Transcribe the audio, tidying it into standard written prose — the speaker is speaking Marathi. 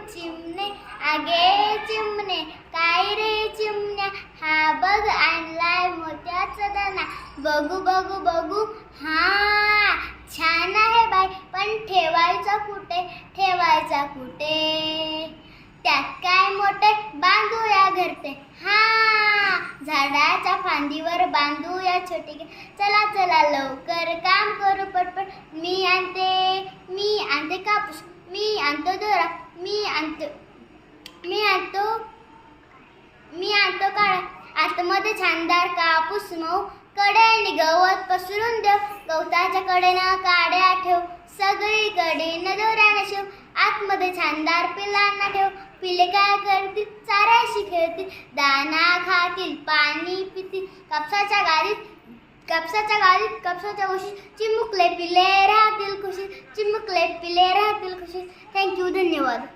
चिमणे आगे चिमणे काय रे चिमण्या हा बघ आणलाय मोत्याचा दाना बघू बघू बघू हा छान आहे बाई पण ठेवायचा कुठे त्यात काय मोठे बांधूया घरते हा झाडाच्या फांदीवर बांधूया छोटे चला चला लवकर काम करू पटपट मी आणते कापूस मी आणतो दोरा मी आणतो काळा आतमध्ये छानदार कापूस मऊ कडेने गवत पसरून देव गवताच्या कडेनं काड्या ठेव सगळीकडे न दोऱ्यानं शिव आतमध्ये छानदार पिलांना ठेव पिले काय करतील चाऱ्याशी खेळतील दाना खातील पाणी पितील कापसाच्या कापसाच्या उशीत चिमुकले पिले राहतील खुशी थँक्यू धन्यवाद.